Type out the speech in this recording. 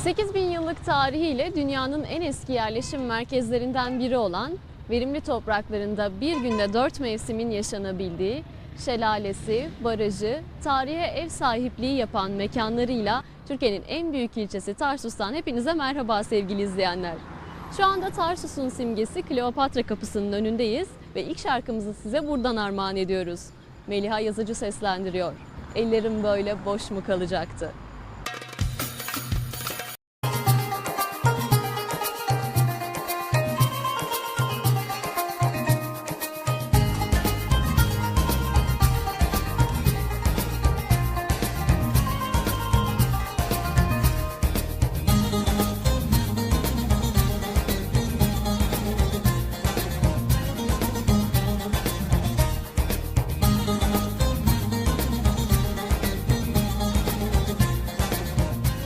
8000 yıllık tarihiyle dünyanın en eski yerleşim merkezlerinden biri olan, verimli topraklarında bir günde 4 mevsimin yaşanabildiği, şelalesi, barajı, tarihe ev sahipliği yapan mekanlarıyla Türkiye'nin en büyük ilçesi Tarsus'tan hepinize merhaba sevgili izleyenler. Şu anda Tarsus'un simgesi Kleopatra Kapısı'nın önündeyiz ve ilk şarkımızı size buradan armağan ediyoruz. Meliha Yazıcı seslendiriyor. Ellerim böyle boş mu kalacaktı?